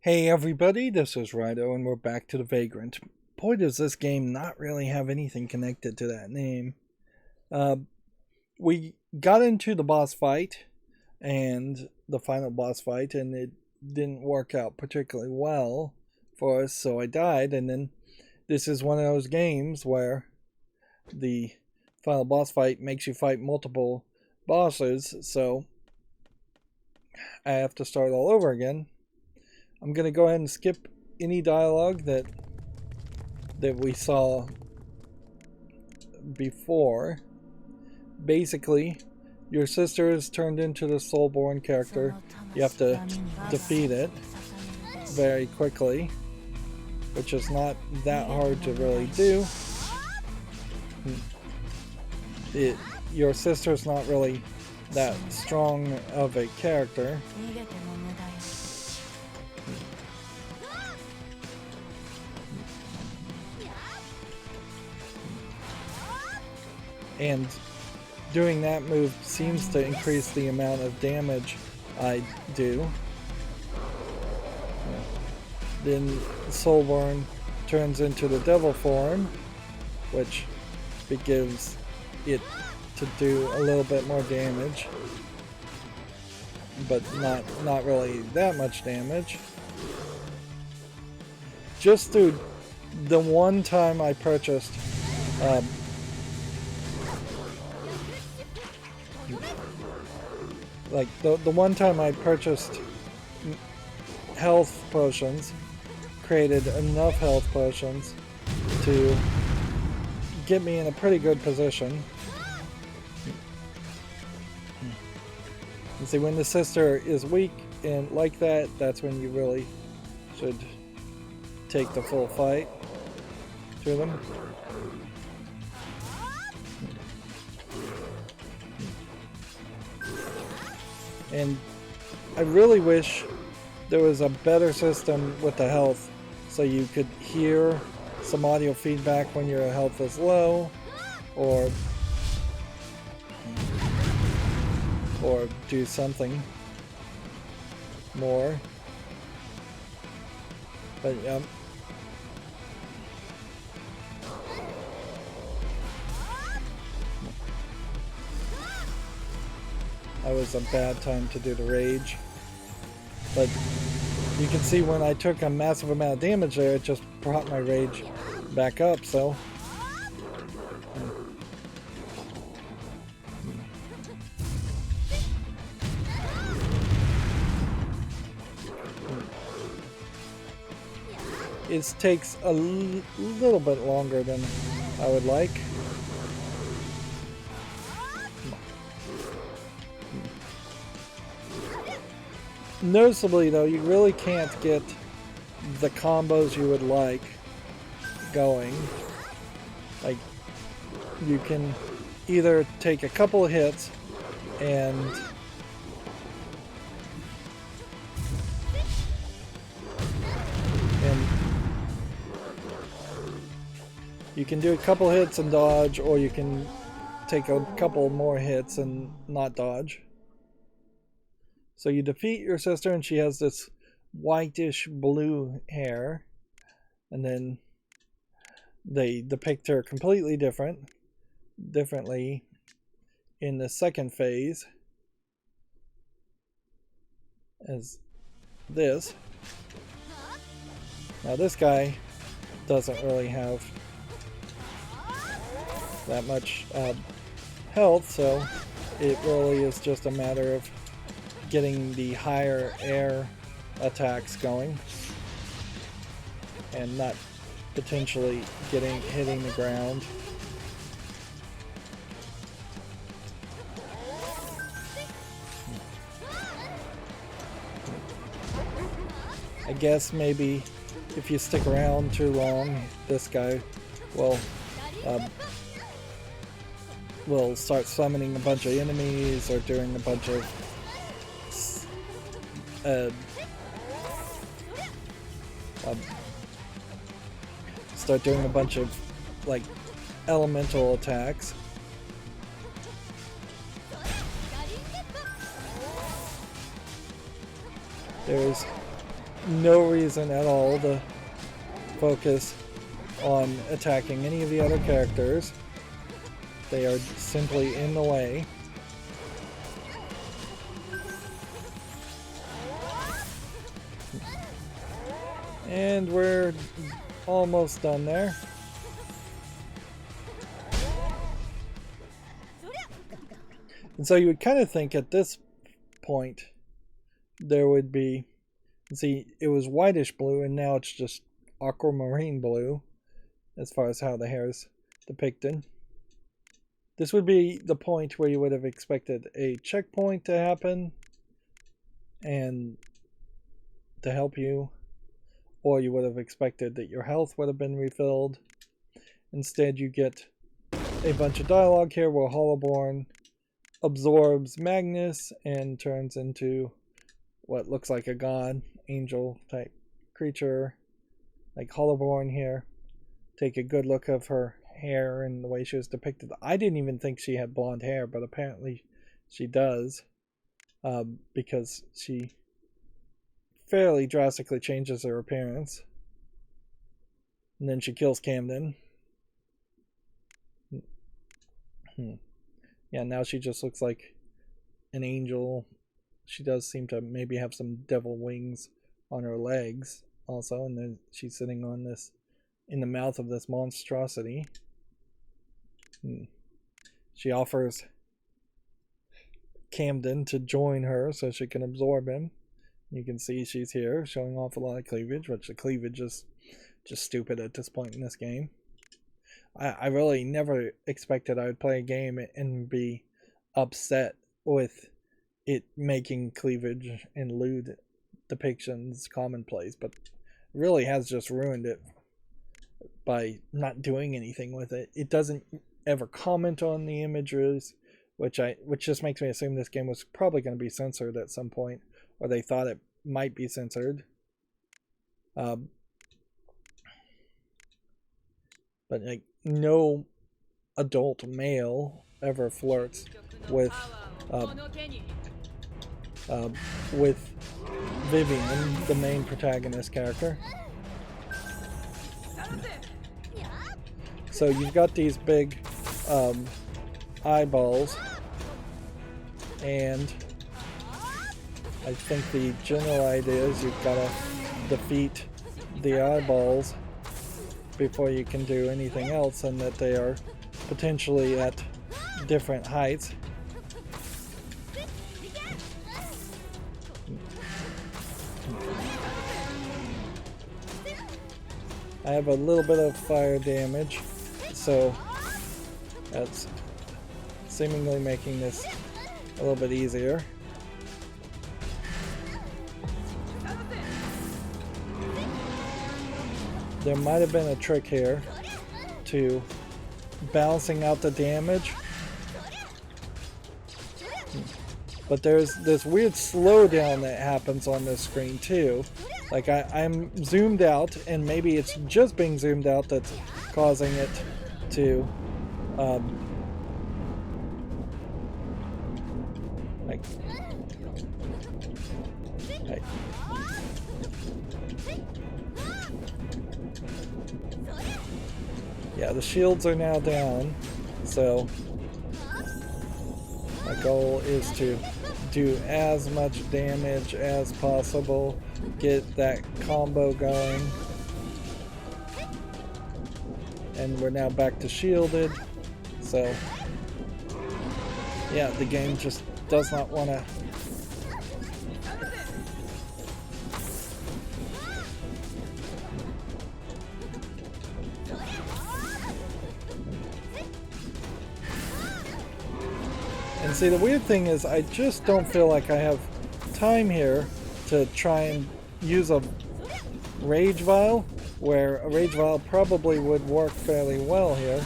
Hey everybody, this is Rydo and we're back to the Vagrant. Boy, does this game not really have anything connected to that name. We got into the boss fight, and the final boss fight, and it didn't work out particularly well for us, so I died. And then this is one of those games where the final boss fight makes you fight multiple bosses, so I have to start all over again. I'm going to go ahead and skip any dialogue that we saw before. Basically, your sister is turned into the Soulborn character. You have to defeat it very quickly, which is not that hard to really do. Your sister's not really that strong of a character. And doing that move seems to increase the amount of damage I do. Then Soulborn turns into the devil form, which gives it to do a little bit more damage, but not really that much damage. Just through the one time I purchased the one time I purchased health potions, created enough health potions to get me in a pretty good position. And see, when the sister is weak and like that, that's when you really should take the full fight to them. And I really wish there was a better system with the health, so you could hear some audio feedback when your health is low, or do something more. But that was a bad time to do the rage. But you can see when I took a massive amount of damage there, it just brought my rage back up, so. It takes a little bit longer than I would like. Noticeably though, you really can't get the combos you would like going. Like, you can either take a couple of hits and you can do a couple hits and dodge, or you can take a couple more hits and not dodge. So you defeat your sister, and she has this whitish blue hair, and then they depict her completely differently in the second phase as this. Now this guy doesn't really have that much health, so it really is just a matter of getting the higher air attacks going and not potentially hitting the ground. I guess maybe if you stick around too long, this guy will start summoning a bunch of enemies, or doing a bunch of start doing a bunch of like elemental attacks. There's no reason at all to focus on attacking any of the other characters. They are simply in the way. And we're almost done there. And so you would kind of think at this point there would be, see, it was whitish blue and now it's just aquamarine blue as far as how the hair is depicted. This would be the point where you would have expected a checkpoint to happen and to help you, or you would have expected that your health would have been refilled. Instead you get a bunch of dialogue here where Hollowborn absorbs Magnus and turns into what looks like a god, angel type creature, like Hollowborn here. Take a good look of her hair and the way she was depicted. I didn't even think she had blonde hair, but apparently she does, because she fairly drastically changes her appearance. And then she kills Camden. Yeah, now she just looks like an angel. She does seem to maybe have some devil wings on her legs also, and then she's sitting on this, in the mouth of this monstrosity. She offers Camden to join her so she can absorb him. You can see she's here showing off a lot of cleavage, which the cleavage is just stupid at this point in this game. I really never expected I would play a game and be upset with it making cleavage and lewd depictions commonplace, but it really has just ruined it by not doing anything with it. It doesn't ever comment on the images, which just makes me assume this game was probably going to be censored at some point, or they thought it might be censored. But like, no adult male ever flirts with Vivian, the main protagonist character. So you've got these big eyeballs, and I think the general idea is you've got to defeat the eyeballs before you can do anything else, and that they are potentially at different heights. I have a little bit of fire damage, so that's seemingly making this a little bit easier. There might have been a trick here to balancing out the damage, but there's this weird slowdown that happens on this screen too. Like I'm zoomed out, and maybe it's just being zoomed out that's causing it to yeah, the shields are now down, so my goal is to do as much damage as possible, get that combo going, and we're now back to shielded. So yeah, the game just does not want to see, the weird thing is I just don't feel like I have time here to try and use a rage vial, where a rage vial probably would work fairly well here.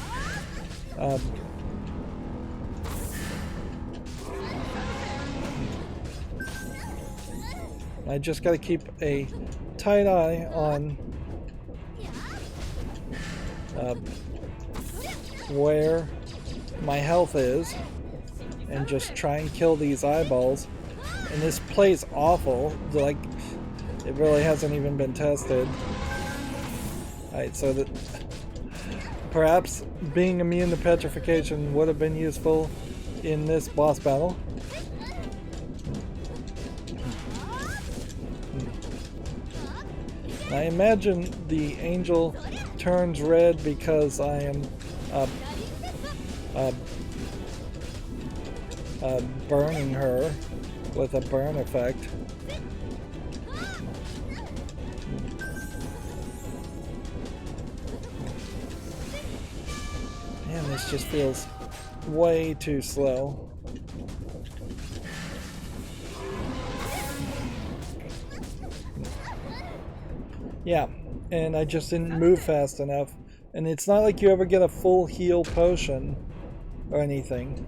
I just got to keep a tight eye on where my health is, and just try and kill these eyeballs. And this plays awful. Like, It really hasn't even been tested. Alright, so that perhaps being immune to petrification would have been useful in this boss battle. I imagine the angel turns red because I am burning her with a burn effect. Man, this just feels way too slow. Yeah, and I just didn't move fast enough. And it's not like you ever get a full heal potion or anything.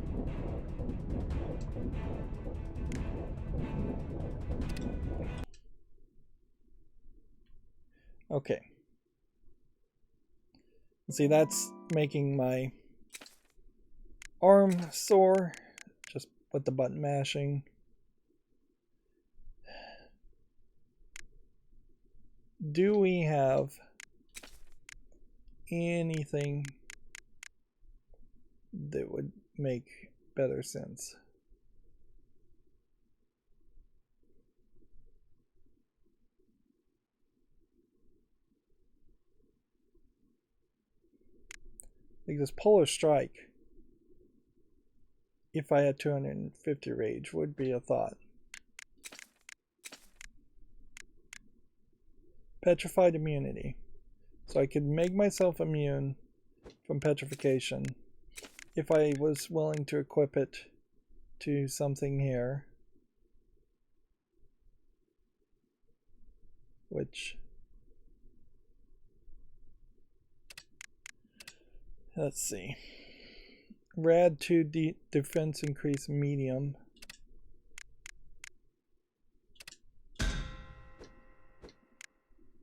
Okay. See, that's making my arm sore just with the button mashing. Do we have anything that would make better sense? Like this Polar Strike, if I had 250 rage, would be a thought. Petrified immunity. So I could make myself immune from petrification if I was willing to equip it to something here. Which, let's see. Rad 2 defense increase medium.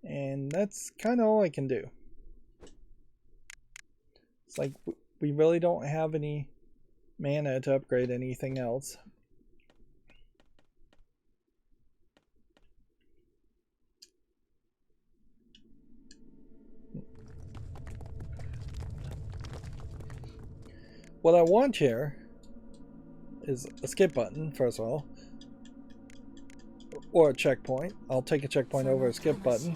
And that's kind of all I can do. It's like we really don't have any mana to upgrade anything else. What I want here is a skip button, first of all. Or a checkpoint. I'll take a checkpoint over a skip button.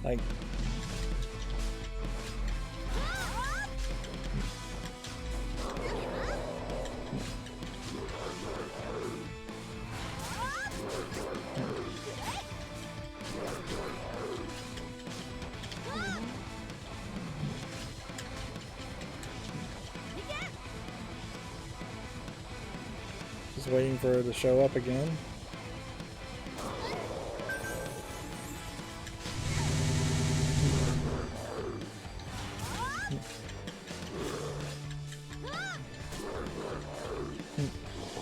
Like, just waiting for her to show up again.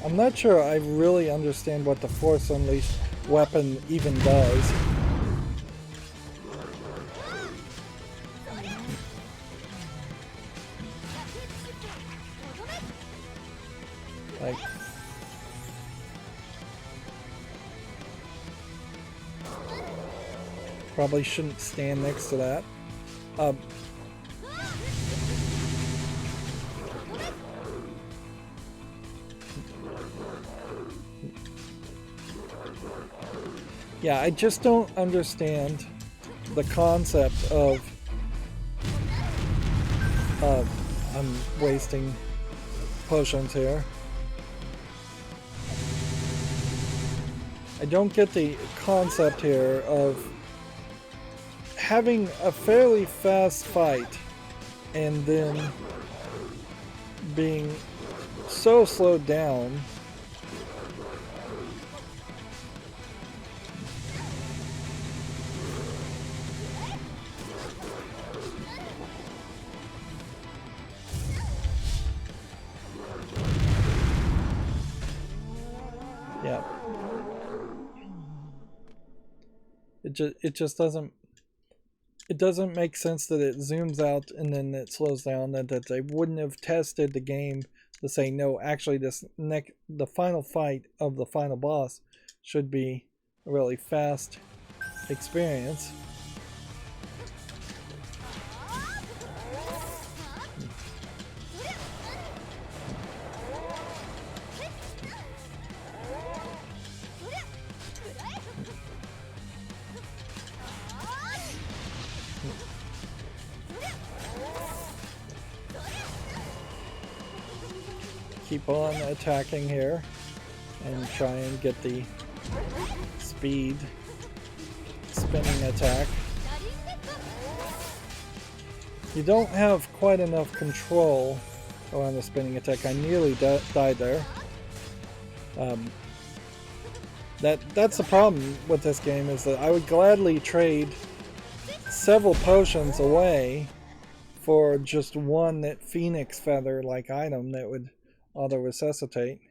I'm not sure I really understand what the Force Unleashed weapon even does. Like, probably shouldn't stand next to that. Yeah, I just don't understand the concept of I'm wasting potions here. I don't get the concept here of having a fairly fast fight and then being so slowed down. Yeah. It just doesn't it doesn't make sense that it zooms out and then it slows down, and that they wouldn't have tested the game to say, no, actually the final fight of the final boss should be a really fast experience. Keep on attacking here and try and get the speed spinning attack. You don't have quite enough control around the spinning attack. I nearly died there. That's the problem with this game, is that I would gladly trade several potions away for just one that phoenix feather like item that would auto resuscitate.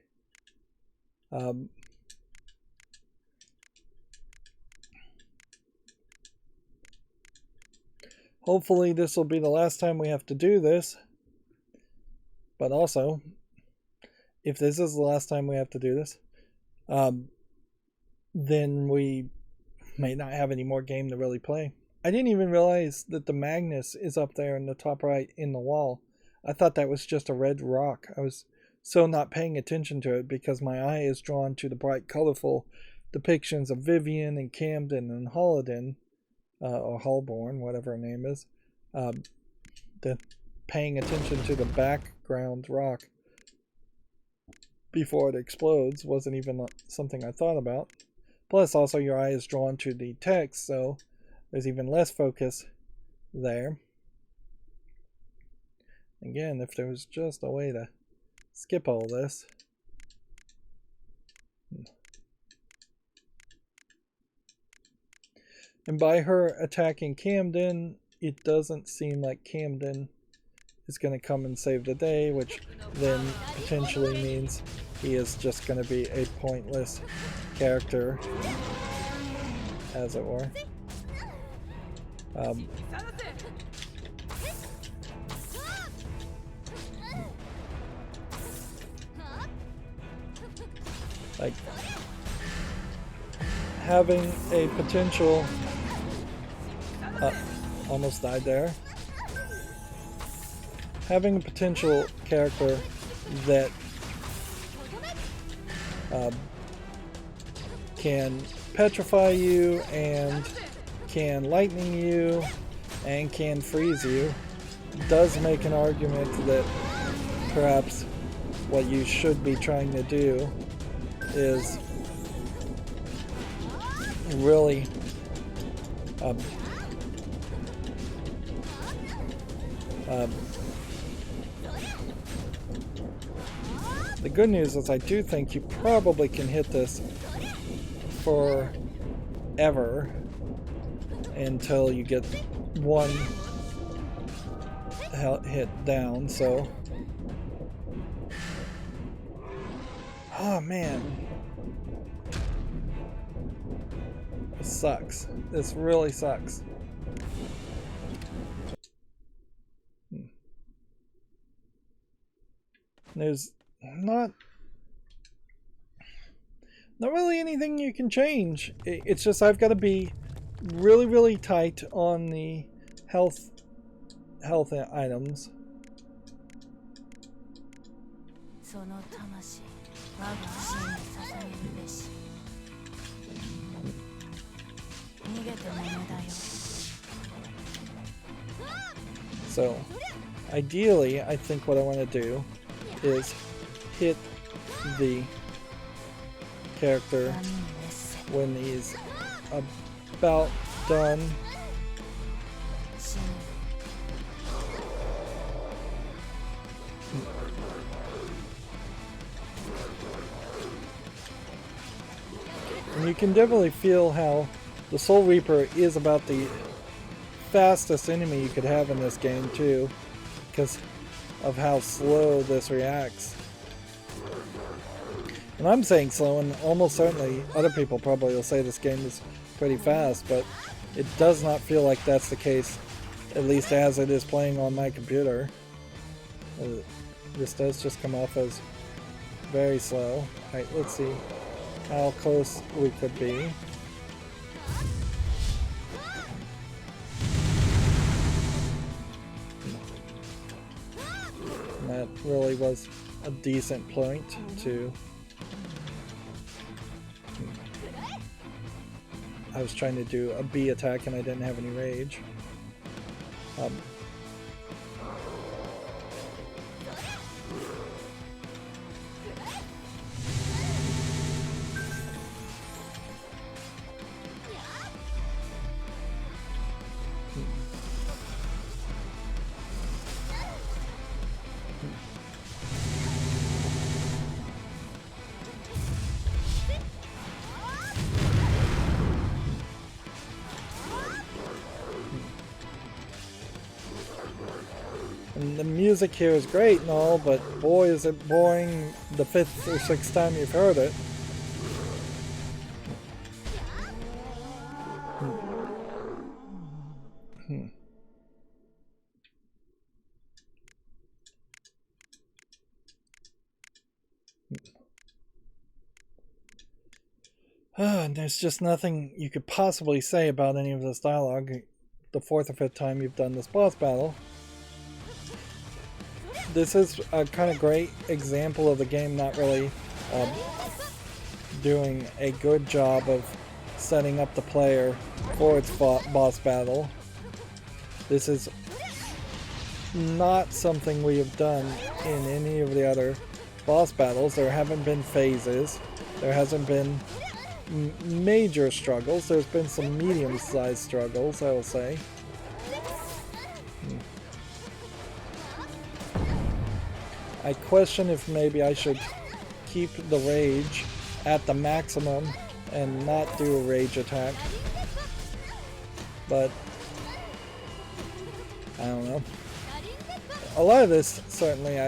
Hopefully this will be the last time we have to do this, but also if this is the last time we have to do this, then we may not have any more game to really play. I didn't even realize that the Magnus is up there in the top right in the wall. I thought that was just a red rock. I was so not paying attention to it because my eye is drawn to the bright, colorful depictions of Vivian and Camden and Holodin, or Holborn, whatever her name is. Paying attention to the background rock before it explodes wasn't even something I thought about. Plus, also, your eye is drawn to the text, so there's even less focus there. Again, if there was just a way to skip all this. And by her attacking Camden, it doesn't seem like Camden is going to come and save the day, which then potentially means he is just going to be a pointless character, as it were. Like, having a potential... almost died there. Having a potential character that can petrify you and can lightning you and can freeze you does make an argument that perhaps what you should be trying to do is really the good news is I do think you probably can hit this forever until you get one hit down, so... Oh man. This sucks. This really sucks. There's not really anything you can change. It's just I've got to be really tight on the health items. So ideally, I think what I want to do is hit the character when he's about done. And you can definitely feel how the Soul Reaper is about the fastest enemy you could have in this game too, because of how slow this reacts. And I'm saying slow, and almost certainly other people probably will say this game is pretty fast, but It does not feel like that's the case, at least as it is playing on my computer. This does just come off as very slow. Alright, let's see how close we could be. And that really was a decent point to... I was trying to do a B attack and I didn't have any rage. And the music here is great and all, but boy is it boring the 5th or 6th time you've heard it. And there's just nothing you could possibly say about any of this dialogue the 4th or 5th time you've done this boss battle. This is a kind of great example of the game not really doing a good job of setting up the player for its boss battle. This is not something we have done in any of the other boss battles. There haven't been phases. There hasn't been major struggles. There's been some medium-sized struggles, I will say. I question if maybe I should keep the rage at the maximum and not do a rage attack. But I don't know. A lot of this certainly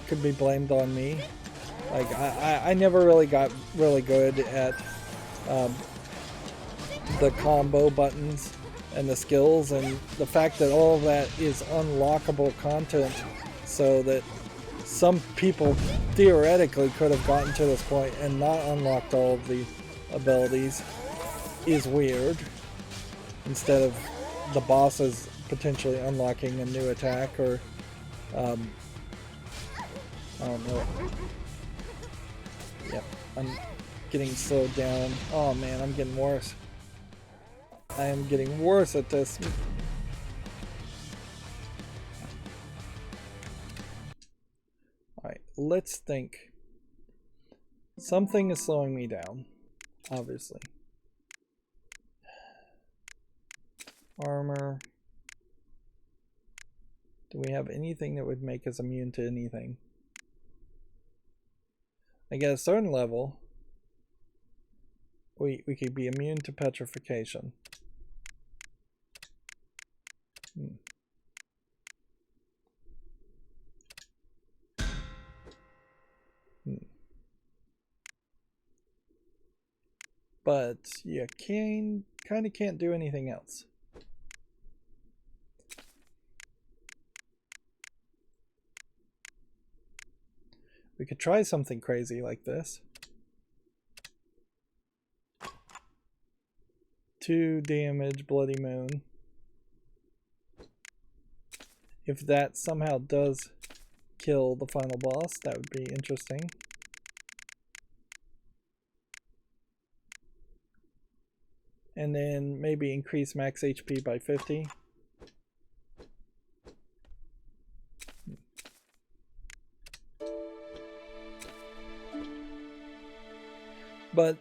could be blamed on me. Like I never really got really good at the combo buttons and the skills, and the fact that all of that is unlockable content, so that some people theoretically could have gotten to this point and not unlocked all of the abilities, is weird. Instead of the bosses potentially unlocking a new attack, or I don't know. Yep, I'm getting slowed down. Oh man, I'm getting worse. I am getting worse at this. Alright, let's think. Something is slowing me down, obviously. Armor. Do we have anything that would make us immune to anything? Like at a certain level, we could be immune to petrification. But you kind of can't do anything else. We could try something crazy like this. 2 damage, Bloody Moon. If that somehow does kill the final boss, that would be interesting. And then maybe increase max HP by 50. But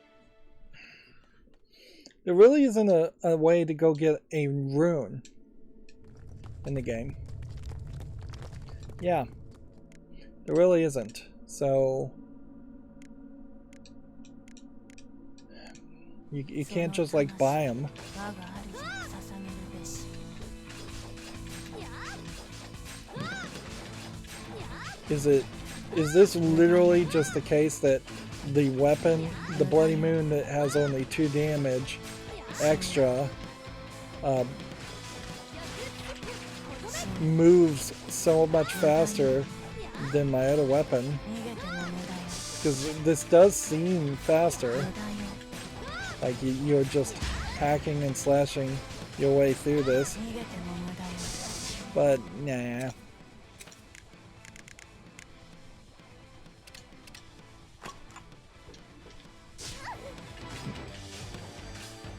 there really isn't a way to go get a rune in the game. Yeah, there really isn't. So you can't just like buy them. Is this literally just the case that the weapon, the Bloody Moon that has only 2 damage extra, moves so much faster than my other weapon, because this does seem faster, like you're just hacking and slashing your way through this, but nah.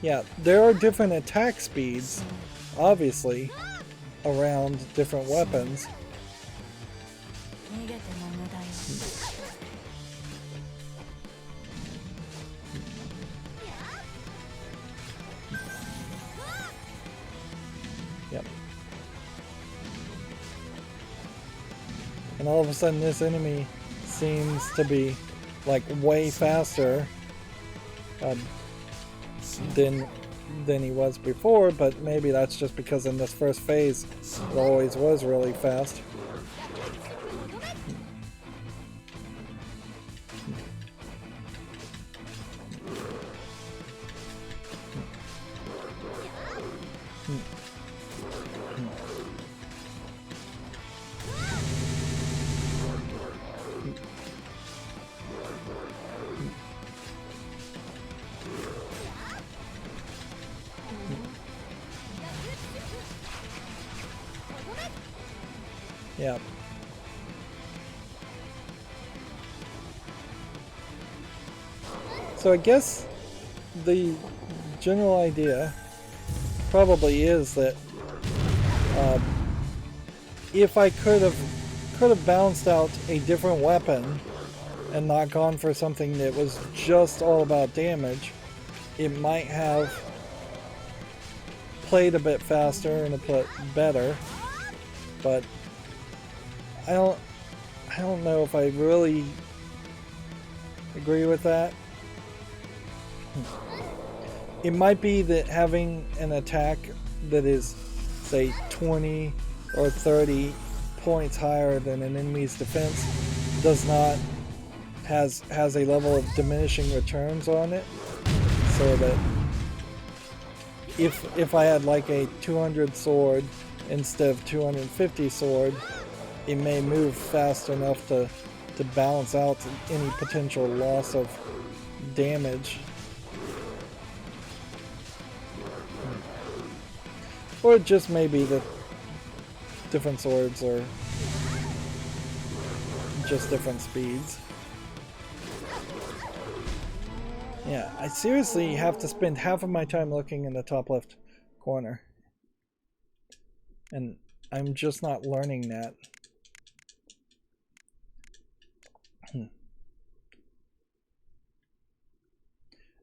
Yeah, there are different attack speeds, obviously, around different weapons. Yep. And all of a sudden this enemy seems to be like way faster than he was before, but maybe that's just because in this first phase it always was really fast. Yeah. So I guess the general idea probably is that if I could have bounced out a different weapon and not gone for something that was just all about damage, it might have played a bit faster and a bit better, but I don't know if I really agree with that. It might be that having an attack that is, say, 20 or 30 points higher than an enemy's defense has a level of diminishing returns on it, so that if I had like a 200 sword instead of 250 sword, it may move fast enough to balance out any potential loss of damage. Or it just may be that different swords are just different speeds. Yeah, I seriously have to spend half of my time looking in the top left corner. And I'm just not learning that.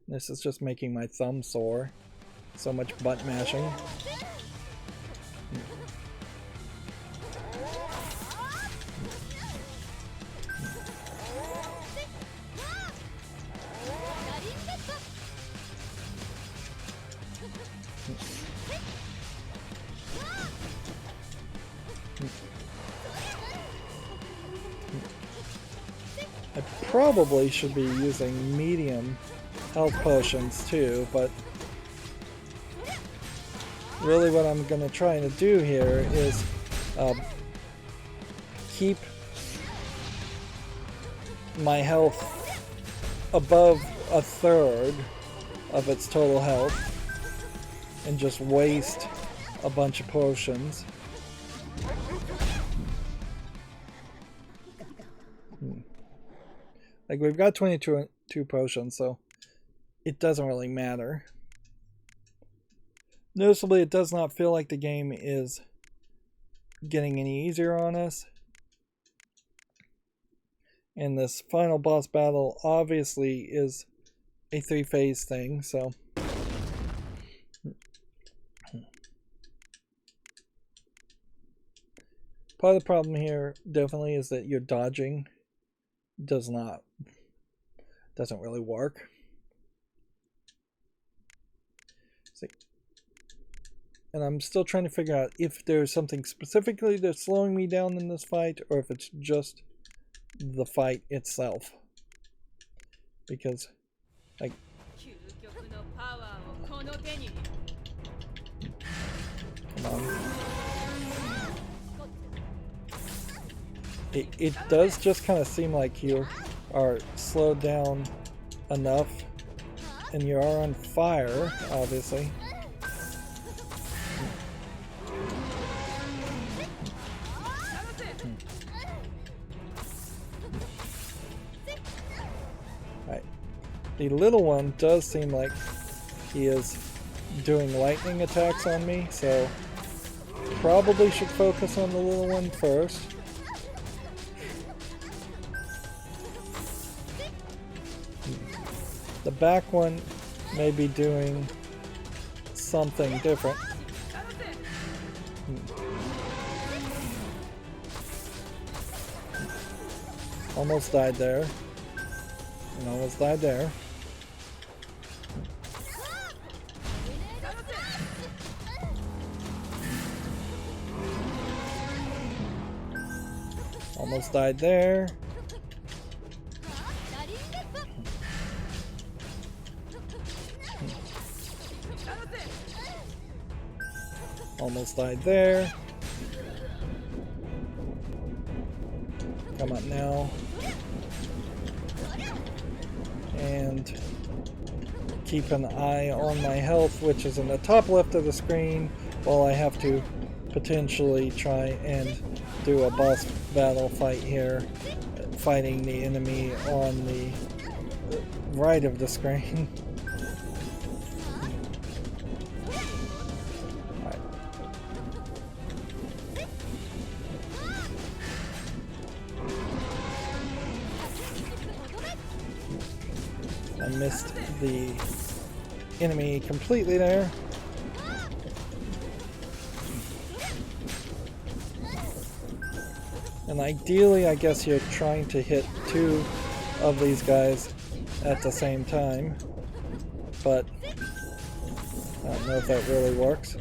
This is just making my thumb sore. So much butt mashing. I probably should be using medium health potions too, but really what I'm going to try to do here is keep my health above a third of its total health and just waste a bunch of potions. Like, we've got 22 potions, so it doesn't really matter. Noticeably, it does not feel like the game is getting any easier on us. And this final boss battle obviously is a 3-phase thing, so part of the problem here definitely is that your dodging doesn't really work. See. And I'm still trying to figure out if there's something specifically that's slowing me down in this fight, or if it's just the fight itself. Because, like, Come on. It does just kind of seem like you are slowed down enough, and you are on fire, obviously. Right. The little one does seem like he is doing lightning attacks on me, so probably should focus on the little one first. The back one may be doing something different. Almost died there. And almost died there. Almost died there. Almost died there. Come on now. And keep an eye on my health, which is in the top left of the screen, while I have to potentially try and do a boss battle fight here, fighting the enemy on the right of the screen. I missed the enemy completely there. And ideally, I guess you're trying to hit two of these guys at the same time, but I don't know if that really works.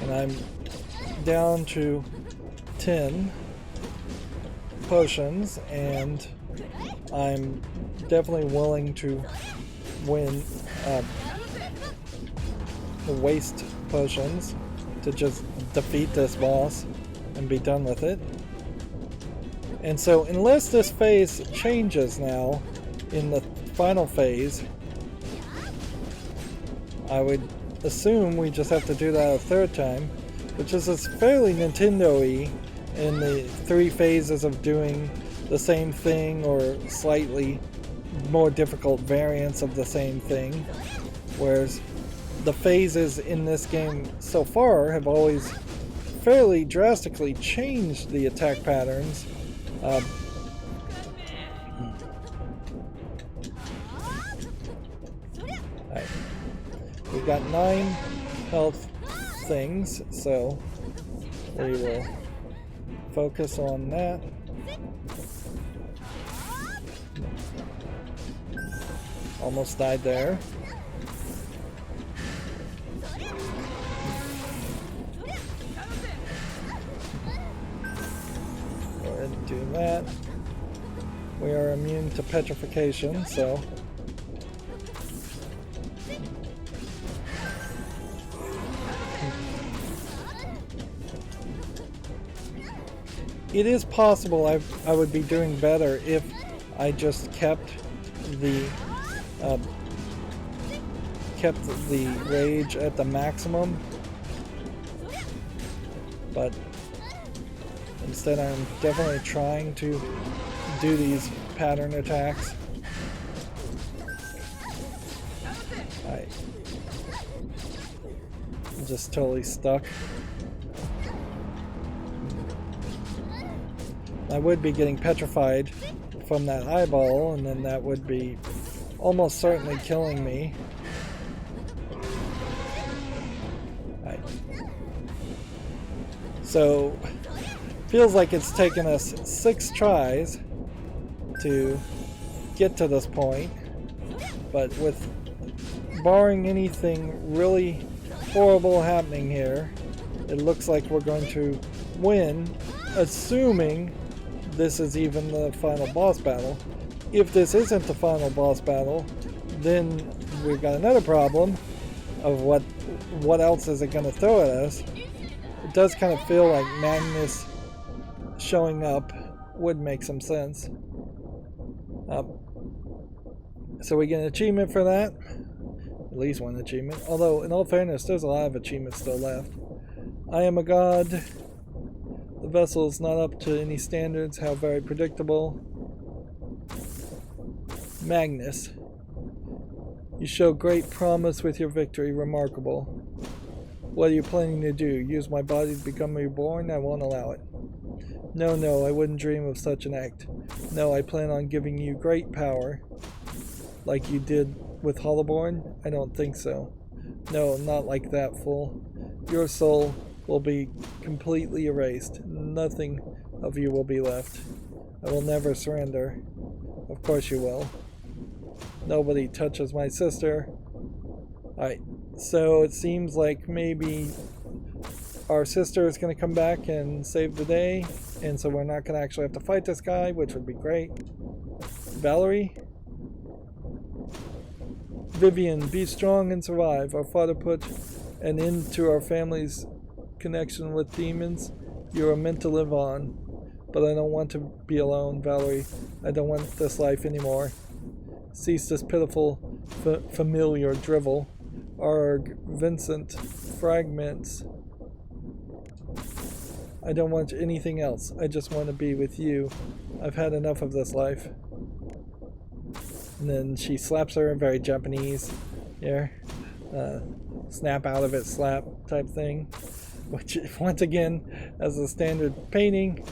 And I'm down to 10 potions, and I'm definitely willing to win the waste potions to just defeat this boss and be done with it. And so unless this phase changes now in the final phase, I would assume we just have to do that a third time, which is fairly Nintendo-y in the 3 phases of doing the same thing or slightly more difficult variants of the same thing, whereas the phases in this game so far have always fairly drastically changed the attack patterns. Right. We've got 9 health things, so we will focus on that. Almost died there. Go ahead and do that. We are immune to petrification, so it is possible I would be doing better if I just kept the rage at the maximum, but instead I'm definitely trying to do these pattern attacks. I'm just totally stuck. I would be getting petrified from that eyeball, and then that would be almost certainly killing me. Right. So, feels like it's taken us 6 tries to get to this point, but with barring anything really horrible happening here, it looks like we're going to win, assuming this is even the final boss battle. If this isn't the final boss battle, then we've got another problem of what else is it going to throw at us. It does kind of feel like Magnus showing up would make some sense. So we get an achievement for that. At least one achievement. Although, in all fairness, there's a lot of achievements still left. I am a god. The vessel is not up to any standards. How very predictable. Magnus. You show great promise with your victory. Remarkable. What are you planning to do? Use my body to become reborn? I won't allow it. No, I wouldn't dream of such an act. No, I plan on giving you great power. Like you did with Hollowborn? I don't think so. No, not like that, fool. Your soul will be completely erased. Nothing of you will be left. I will never surrender. Of course you will. Nobody touches my sister. Alright, so it seems like maybe our sister is going to come back and save the day, and so we're not going to actually have to fight this guy, which would be great. Valerie? Vivian, be strong and survive. Our father put an end to our family's connection with demons. You are meant to live on. But I don't want to be alone, Valerie. I don't want this life anymore. Cease this pitiful, familiar drivel. Arg, Vincent, fragments. I don't want anything else. I just want to be with you. I've had enough of this life. And then she slaps her, very Japanese here. Snap out of it slap type thing. Which, once again, as a standard painting,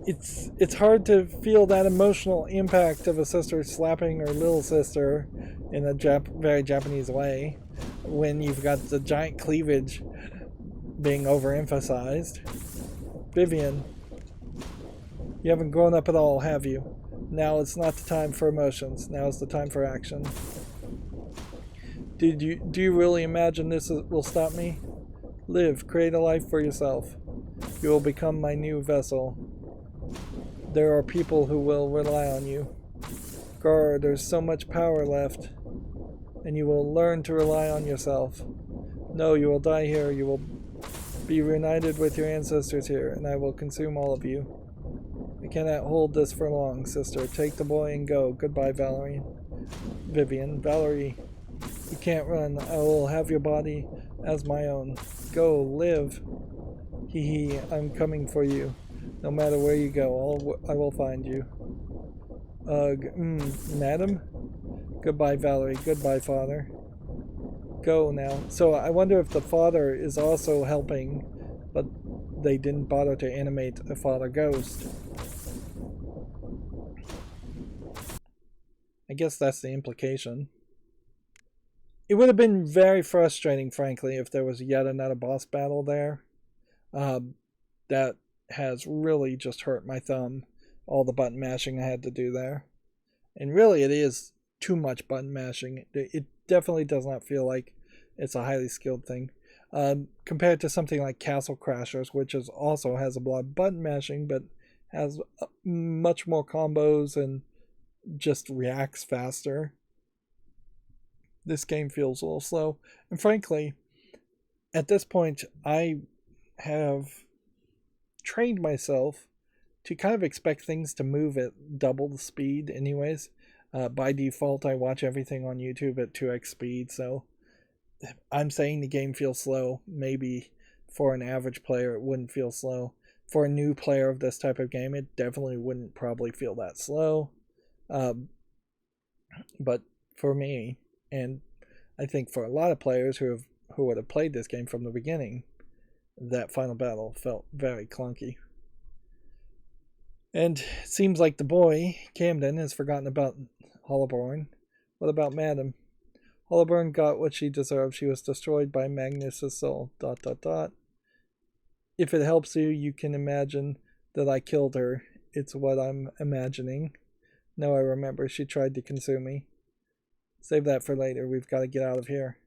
it's hard to feel that emotional impact of a sister slapping her little sister in a very Japanese way when you've got the giant cleavage being overemphasized. Vivian, you haven't grown up at all, have you? Now it's not the time for emotions. Now it's the time for action. Do you really imagine this will stop me? Live, create a life for yourself. You will become my new vessel. There are people who will rely on you. Gar, there's so much power left. And you will learn to rely on yourself. No, you will die here. You will be reunited with your ancestors here, and I will consume all of you. I cannot hold this for long, sister. Take the boy and go. Goodbye, Valerie. Vivian, Valerie, you can't run. I will have your body as my own. Go, live. Hee hee, I'm coming for you. No matter where you go, I will find you. Madam? Goodbye, Valerie. Goodbye, father. Go now. So I wonder if the father is also helping, but they didn't bother to animate a father ghost. I guess that's the implication. It would have been very frustrating, frankly, if there was yet another boss battle there. That has really just hurt my thumb. All the button mashing I had to do there. And really, it is too much button mashing. It definitely does not feel like it's a highly skilled thing. Compared to something like Castle Crashers, which also has a lot of button mashing, but has much more combos and just reacts faster. This game feels a little slow. And frankly, at this point, I have trained myself to kind of expect things to move at double the speed anyways. By default, I watch everything on YouTube at 2x speed, so I'm saying the game feels slow. Maybe for an average player, it wouldn't feel slow. For a new player of this type of game, it definitely wouldn't probably feel that slow. But for me, and I think for a lot of players who would have played this game from the beginning, that final battle felt very clunky. And it seems like the boy, Camden, has forgotten about Hollowborn. What about Madam? Hollowborn got what she deserved. She was destroyed by Magnus's soul. ... If it helps you, you can imagine that I killed her. It's what I'm imagining. No, I remember. She tried to consume me. Save that for later. We've got to get out of here.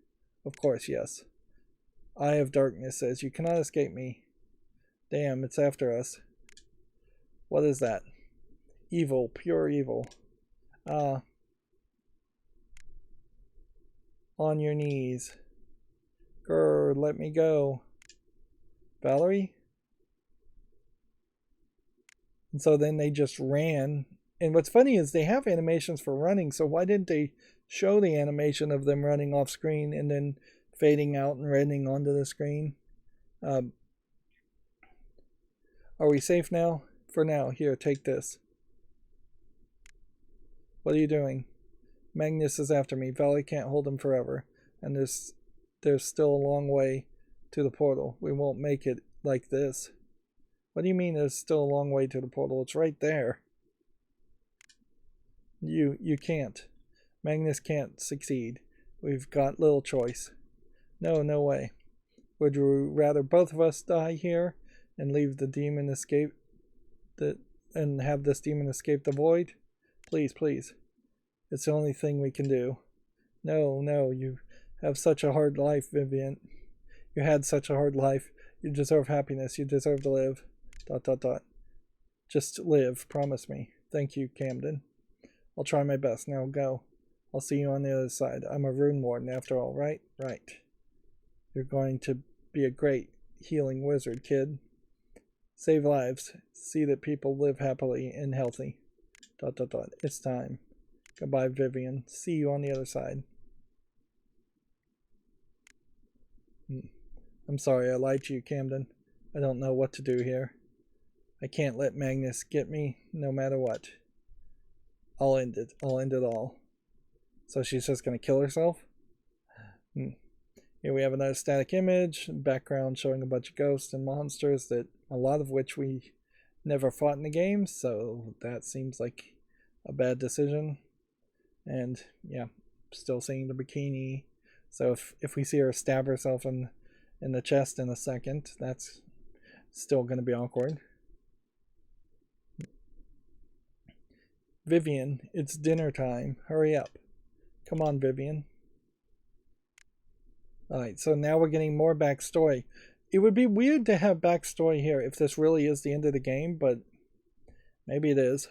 Of course, yes. Eye of Darkness says, you cannot escape me. Damn, it's after us. What is that? Evil, pure evil. On your knees. Grr, let me go. Valerie? And so then they just ran. And what's funny is they have animations for running, so why didn't they show the animation of them running off screen and then fading out and running onto the screen? Are we safe now? For now. Here, take this. What are you doing? Magnus is after me. Valerie can't hold him forever. And there's still a long way to the portal. We won't make it like this. What do you mean there's still a long way to the portal? It's right there. You can't. Magnus can't succeed. We've got little choice. No way. Would you rather both of us die here and leave the demon escape and have this demon escape the void? Please. It's the only thing we can do. No, you have such a hard life, Vivian. You had such a hard life. You deserve happiness. You deserve to live. ... Just live. Promise me. Thank you, Camden. I'll try my best. Now go. I'll see you on the other side. I'm a rune warden after all, right? Right. You're going to be a great healing wizard, kid. Save lives. See that people live happily and healthy. ... It's time. Goodbye, Vivian. See you on the other side. I'm sorry I lied to you, Camden. I don't know what to do here. I can't let Magnus get me, no matter what. I'll end it. I'll end it all. So she's just going to kill herself? Here we have another static image, background showing a bunch of ghosts and monsters, that a lot of which we never fought in the game, so that seems like a bad decision. And yeah, still seeing the bikini. So if we see her stab herself in the chest in a second, that's still going to be awkward. Vivian, it's dinner time. Hurry up. Come on, Vivian. Alright, so now we're getting more backstory. It would be weird to have backstory here if this really is the end of the game, but maybe it is.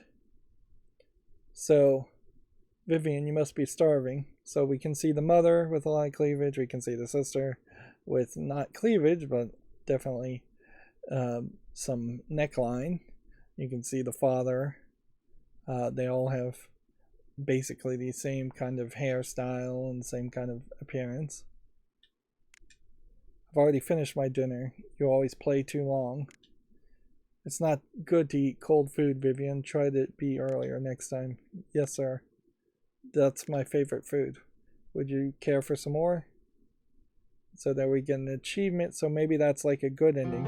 So, Vivian, you must be starving. So we can see the mother with a lot of cleavage. We can see the sister with not cleavage, but definitely some neckline. You can see the father. They all have basically the same kind of hairstyle and same kind of appearance. I've already finished my dinner. You always play too long. It's not good to eat cold food, Vivian. Try to be earlier next time. Yes, sir. That's my favorite food. Would you care for some more? So that we get an achievement, so maybe that's like a good ending.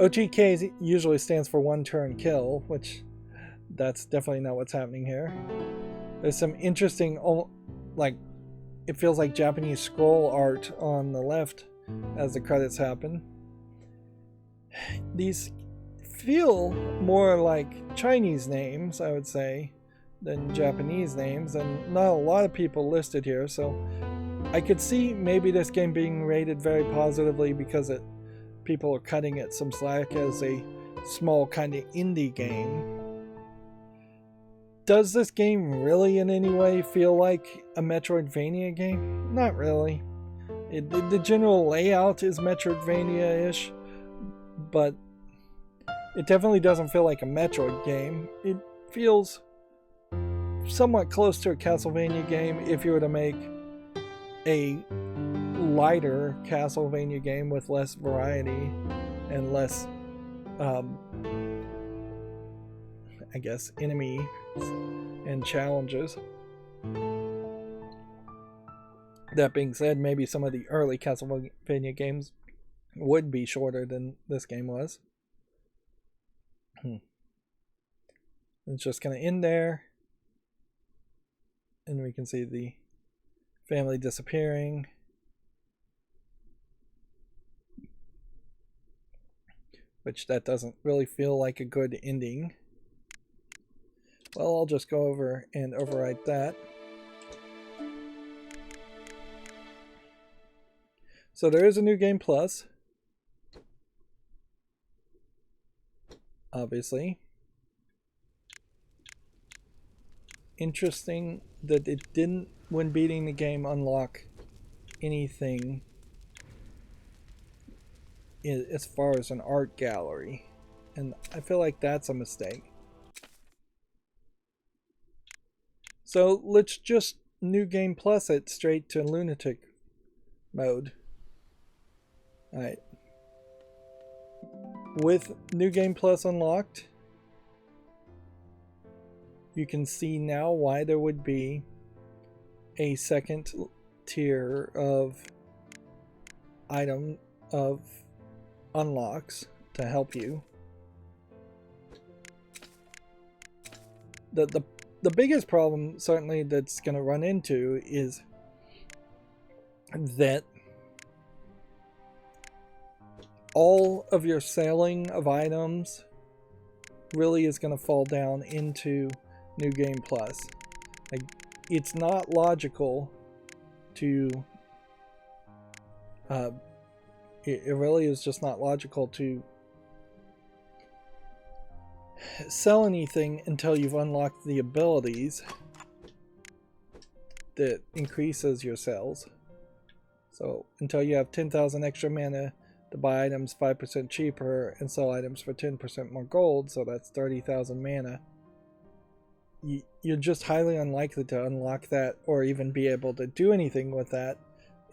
O.T.K usually stands for one turn kill, which that's definitely not what's happening here. There's some interesting, like, it feels like Japanese scroll art on the left as the credits happen. These feel more like Chinese names, I would say, than Japanese names, and not a lot of people listed here, so I could see maybe this game being rated very positively because people are cutting it some slack as a small kind of indie game. Does this game really in any way feel like a Metroidvania game? Not really. The general layout is Metroidvania-ish, but it definitely doesn't feel like a Metroid game. It feels somewhat close to a Castlevania game if you were to make a lighter Castlevania game with less variety and less, I guess, enemy and challenges. That being said, maybe some of the early Castlevania games would be shorter than this game was. It's just going to end there. And we can see the family disappearing. Which that doesn't really feel like a good ending. Well, I'll just go over and overwrite that. So there is a new game plus. obviously. Interesting that it didn't, when beating the game, unlock anything as far as an art gallery. And I feel like that's a mistake. So let's just New Game Plus it straight to lunatic mode. Alright. With New Game Plus unlocked, you can see now why there would be a second tier of item of unlocks to help you. The biggest problem certainly that's going to run into is that all of your selling of items really is going to fall down into New Game Plus. Like, it's not logical to it really is just not logical to sell anything until you've unlocked the abilities that increases your sales. So until you have 10,000 extra mana to buy items 5% cheaper and sell items for 10% more gold, so that's 30,000 mana, you're just highly unlikely to unlock that or even be able to do anything with that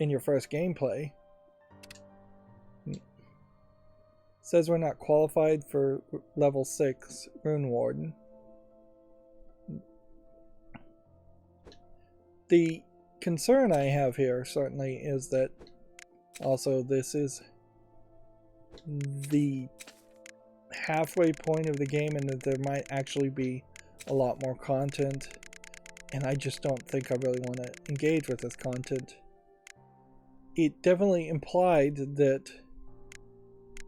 in your first gameplay. Says we're not qualified for level 6 Rune Warden. The concern I have here certainly is that also this is the halfway point of the game and that there might actually be a lot more content, and I just don't think I really want to engage with this content. It definitely implied that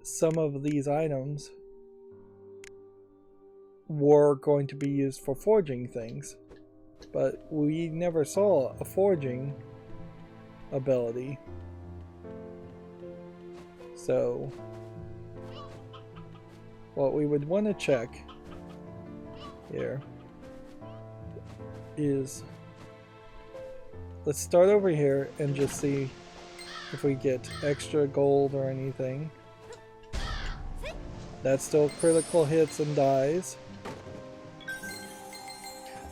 some of these items were going to be used for forging things, but we never saw a forging ability. So what we would want to check here is, let's start over here and just see if we get extra gold or anything. That still critical hits and dies.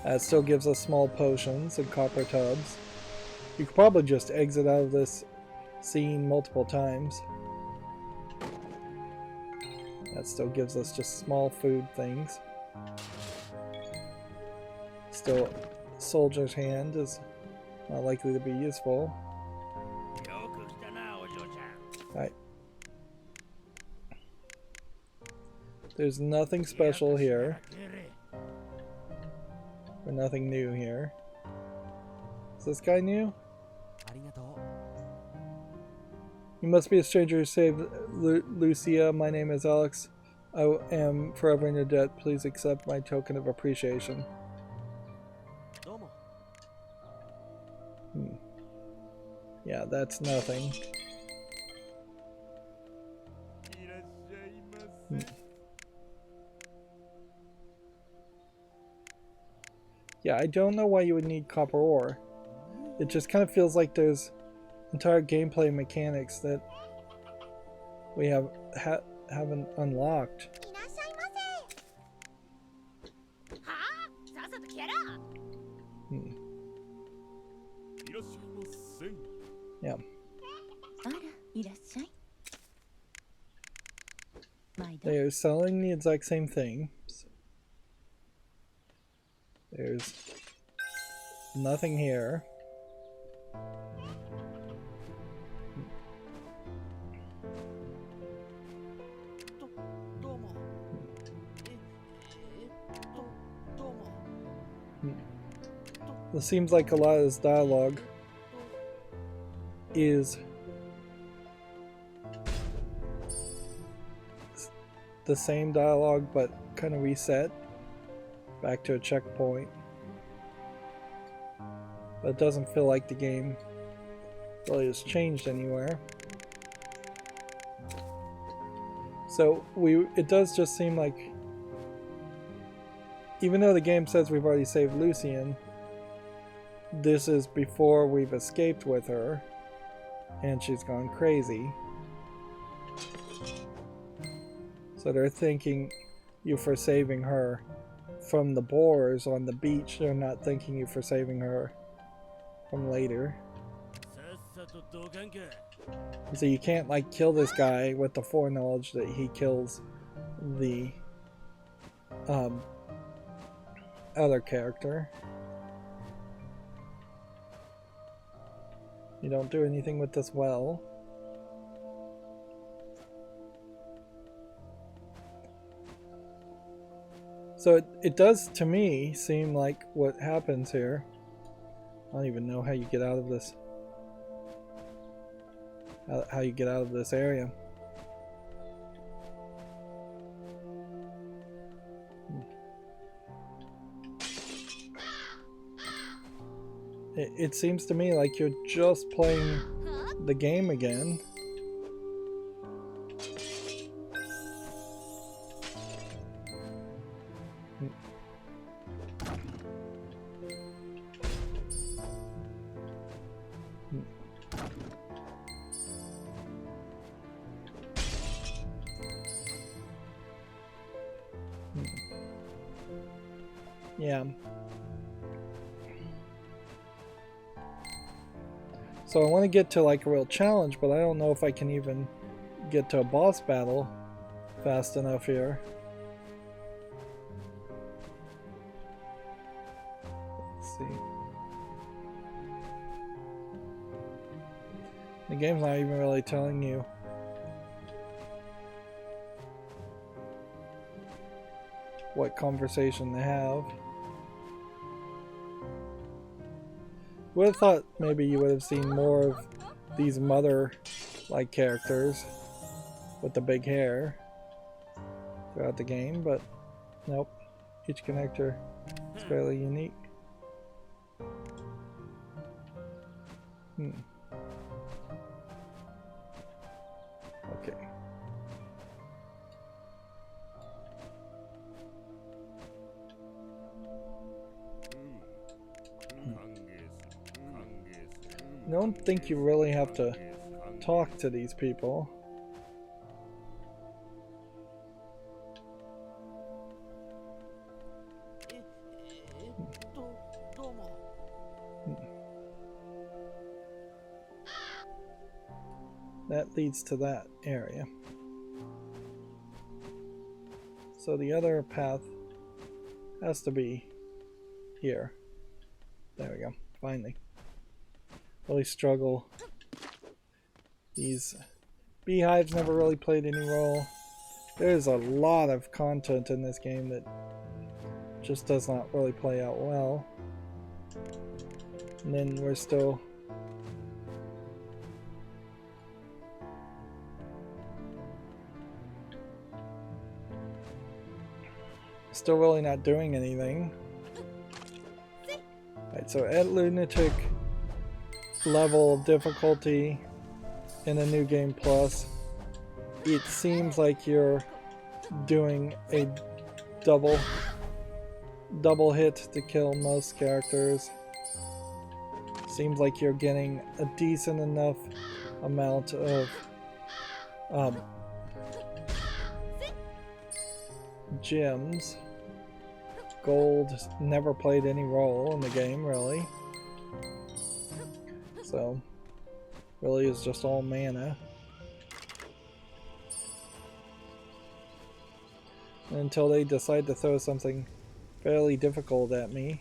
That still gives us small potions and copper tubs. You could probably just exit out of this scene multiple times. That still gives us just small food things. Still, Soldier's Hand is not likely to be useful. Alright. There's nothing special here. Or nothing new here. Is this guy new? You must be a stranger who saved Lucia. My name is Alex. I am forever in your debt. Please accept my token of appreciation. Yeah, that's nothing. Yeah, I don't know why you would need copper ore. It just kind of feels like there's entire gameplay mechanics that we haven't unlocked. Yeah. They are selling the exact same thing. There's nothing here. It seems like a lot of this dialogue is the same dialogue but kind of reset back to a checkpoint. But it doesn't feel like the game really has changed anywhere. So it does just seem like even though the game says we've already saved Lucian, this is before we've escaped with her, and she's gone crazy. So they're thanking you for saving her from the boars on the beach. They're not thanking you for saving her from later. So you can't like kill this guy with the foreknowledge that he kills the other character. You don't do anything with this well. So it does to me seem like what happens here. I don't even know how you get out of this. How you get out of this area. It seems to me like you're just playing the game again. Yeah. So I want to get to like a real challenge, but I don't know if I can even get to a boss battle fast enough here. Let's see. The game's not even really telling you what conversation they have. Would have thought maybe you would have seen more of these mother-like characters with the big hair throughout the game, but nope. Each connector is fairly unique. Okay. I don't think you really have to talk to these people. That leads to that area. So the other path has to be here. There we go. Finally. Really struggle. These beehives never really played any role. There's a lot of content in this game that just does not really play out well. And then we're still really not doing anything. Alright, so at lunatic level of difficulty in a new game plus, it seems like you're doing a double hit to kill most characters. Seems like you're getting a decent enough amount of gems. Gold never played any role in the game, really. So, really is just all mana. Until they decide to throw something fairly difficult at me.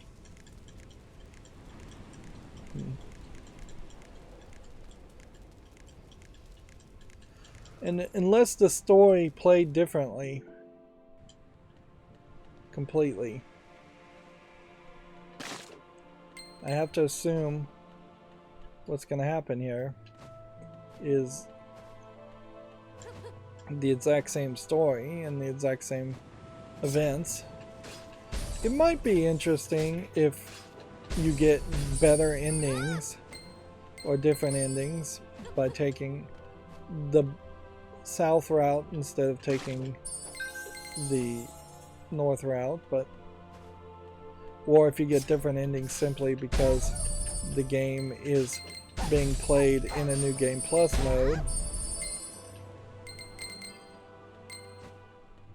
And unless the story played differently, completely, I have to assume what's going to happen here is the exact same story and the exact same events. It might be interesting if you get better endings or different endings by taking the south route instead of taking the north route, but or if you get different endings simply because the game is being played in a New Game Plus mode.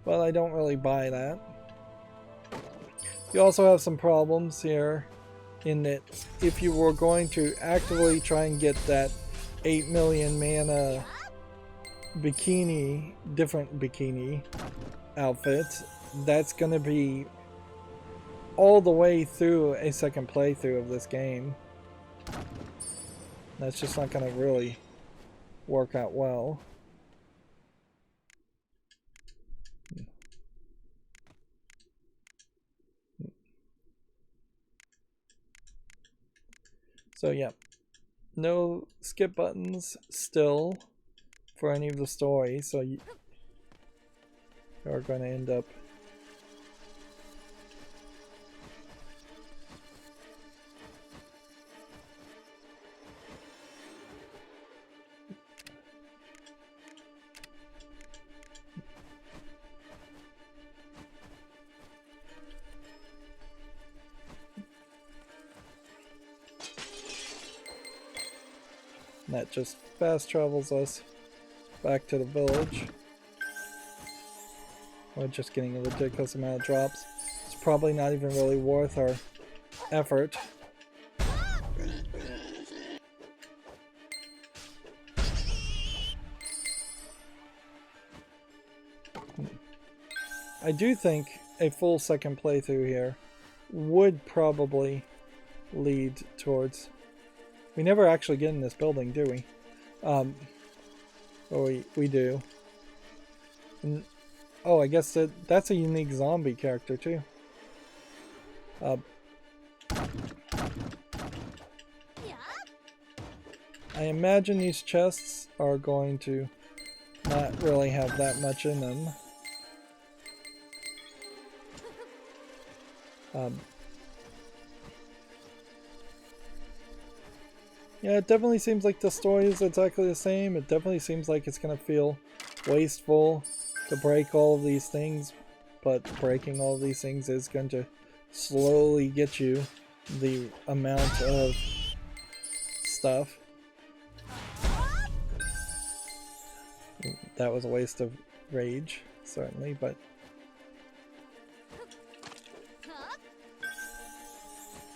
But I don't really buy that. You also have some problems here in that if you were going to actively try and get that 8 million mana bikini, different bikini outfits, that's going to be all the way through a second playthrough of this game. That's just not going to really work out well. So yeah, no skip buttons still for any of the stories, so you are going to end up that just fast travels us back to the village. We're just getting a ridiculous amount of drops. It's probably not even really worth our effort. I do think a full second playthrough here would probably lead towards... We never actually get in this building, do we? Or we do. And, oh, I guess that's a unique zombie character too. I imagine these chests are going to not really have that much in them. Yeah, it definitely seems like the story is exactly the same. It definitely seems like it's going to feel wasteful to break all of these things, but breaking all of these things is going to slowly get you the amount of stuff. That was a waste of rage, certainly, but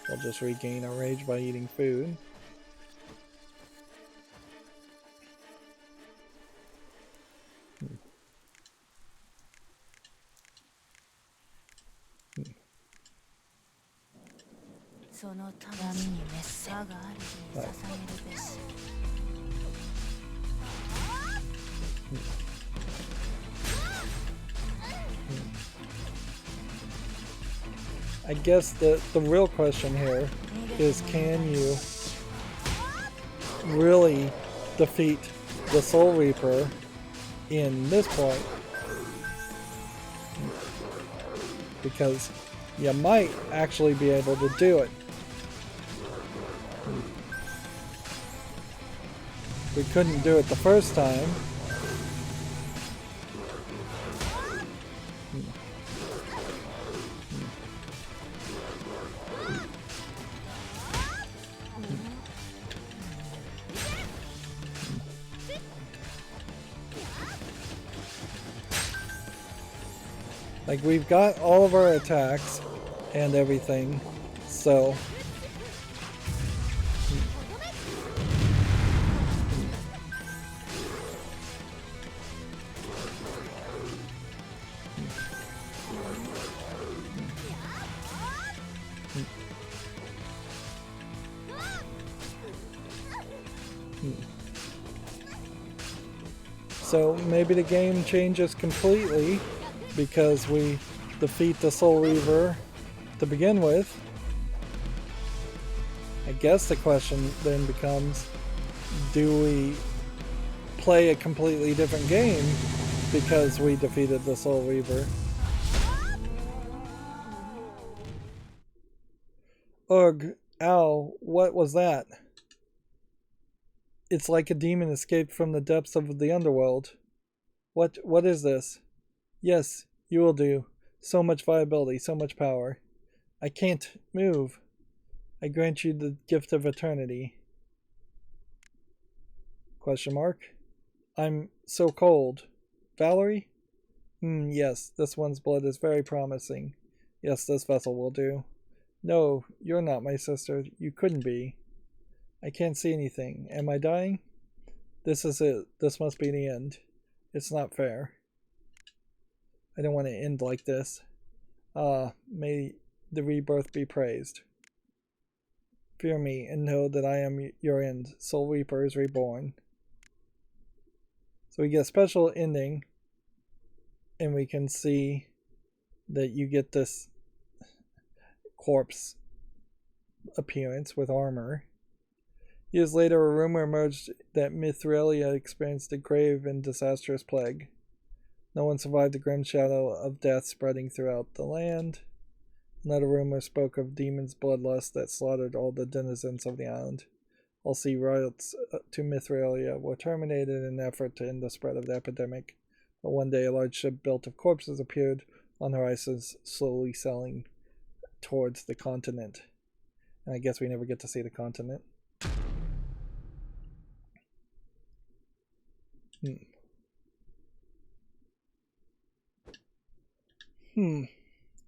we'll just regain our rage by eating food. I guess the real question here is, can you really defeat the Soul Reaper in this point? Because you might actually be able to do it. We couldn't do it the first time. Like, we've got all of our attacks and everything, so... So maybe the game changes completely because we defeat the Soul Reaver to begin with. I guess the question then becomes, do we play a completely different game because we defeated the Soul Reaver? Ugh, ow, what was that? It's like a demon escaped from the depths of the underworld. What is this? Yes, you will do. So much viability, so much power. I can't move. I grant you the gift of eternity. Question mark. I'm so cold. Valerie? Yes, this one's blood is very promising. Yes, this vessel will do. No, you're not my sister. You couldn't be. I can't see anything. Am I dying? This is it. This must be the end. It's not fair. I don't want to end like this. May the rebirth be praised. Fear me and know that I am your end. Soul Reaper is reborn. So we get a special ending, and we can see that you get this corpse appearance with armor. Years later, a rumor emerged that Mythrilia experienced a grave and disastrous plague. No one survived the grim shadow of death spreading throughout the land. Another rumor spoke of demons' bloodlust that slaughtered all the denizens of the island. All sea routes to Mythrilia were terminated in an effort to end the spread of the epidemic. But one day, a large ship built of corpses appeared on the horizons, slowly sailing towards the continent. And I guess we never get to see the continent.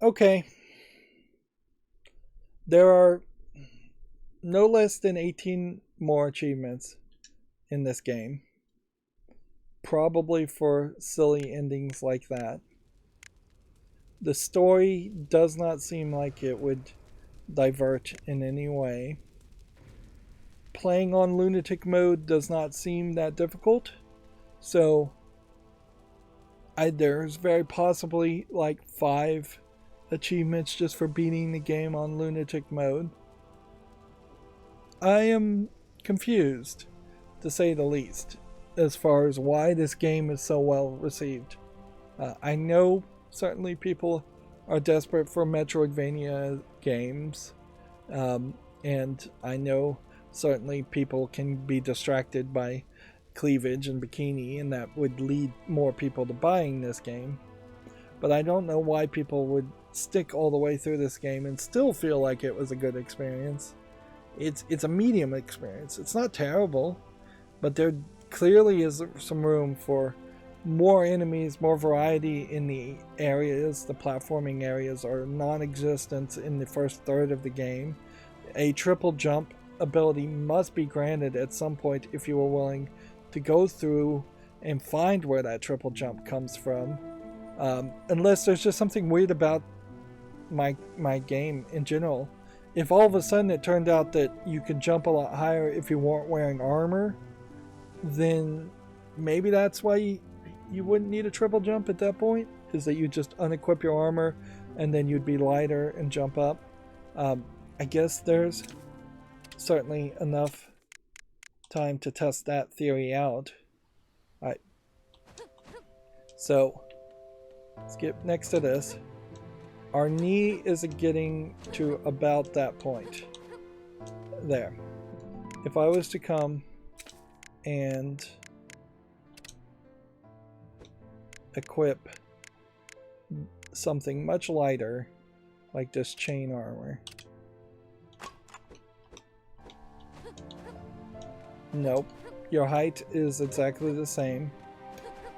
Okay. There are no less than 18 more achievements in this game. Probably for silly endings like that. The story does not seem like it would divert in any way. Playing on lunatic mode does not seem that difficult. So there's very possibly like 5 achievements just for beating the game on lunatic mode. I am confused, to say the least, as far as why this game is so well received. I know certainly people are desperate for Metroidvania games, and I know certainly people can be distracted by cleavage and bikini, and that would lead more people to buying this game. But I don't know why people would stick all the way through this game and still feel like it was a good experience. It's a medium experience. It's not terrible, but there clearly is some room for more enemies, more variety in the areas. The platforming areas are non-existent in the first third of the game. A triple jump ability must be granted at some point if you are willing to go through and find where that triple jump comes from. Unless there's just something weird about my game in general. If all of a sudden it turned out that you could jump a lot higher if you weren't wearing armor, then maybe that's why you wouldn't need a triple jump at that point, is that you just unequip your armor and then you'd be lighter and jump up. I guess there's certainly enough time to test that theory out. Alright. So, let's get next to this. Our knee is getting to about that point. There. If I was to come and equip something much lighter, like this chain armor. Nope. Your height is exactly the same.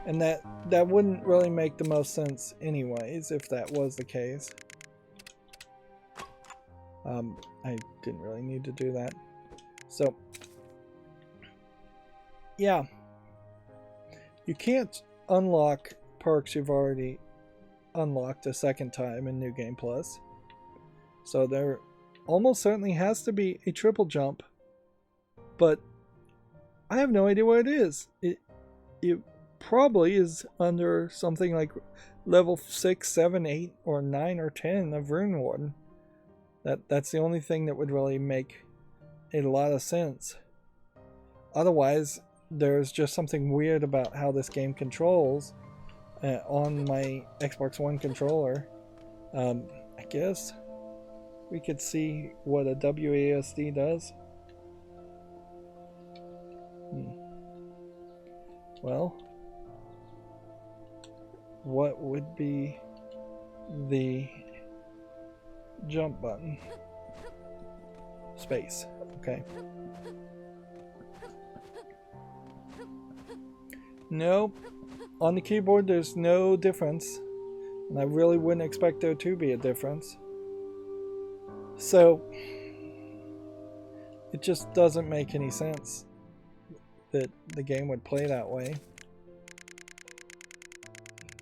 And that wouldn't really make the most sense anyways, if that was the case. I didn't really need to do that. So, yeah. You can't unlock perks you've already unlocked a second time in New Game Plus. So there almost certainly has to be a triple jump. But I have no idea what it is. It probably is under something like level 6, 7, 8, or 9, or 10 of Rune Warden. That's the only thing that would really make a lot of sense. Otherwise, there's just something weird about how this game controls on my Xbox One controller. I guess we could see what a WASD does. Well, what would be the jump button. Space. Okay. Nope. On the keyboard there's no difference. And I really wouldn't expect there to be a difference. So it just doesn't make any sense that the game would play that way.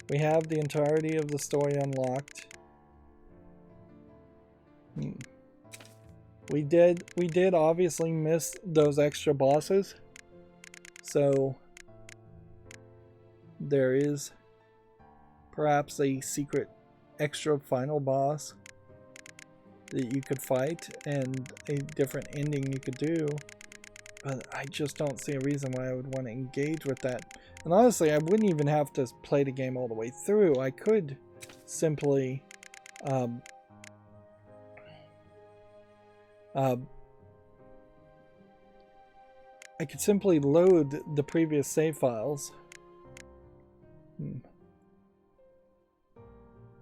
We have the entirety of the story unlocked. We did obviously miss those extra bosses. So there is perhaps a secret extra final boss that you could fight and a different ending you could do, but I just don't see a reason why I would want to engage with that. And honestly, I wouldn't even have to play the game all the way through. I could simply load the previous save files.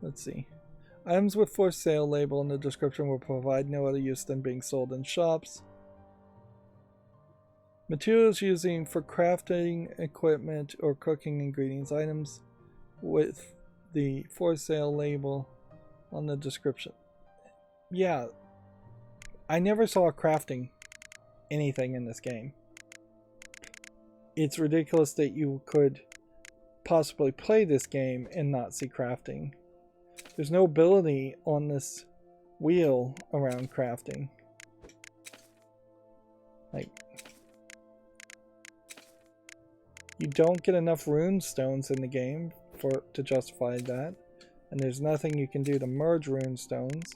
Let's see. Items with for sale label in the description will provide no other use than being sold in shops. Materials using for crafting equipment or cooking ingredients. Items with the for sale label on the description. Yeah, I never saw crafting anything in this game. It's ridiculous that you could possibly play this game and not see crafting. There's no ability on this wheel around crafting. Like, you don't get enough rune stones in the game to justify that, and there's nothing you can do to merge rune stones.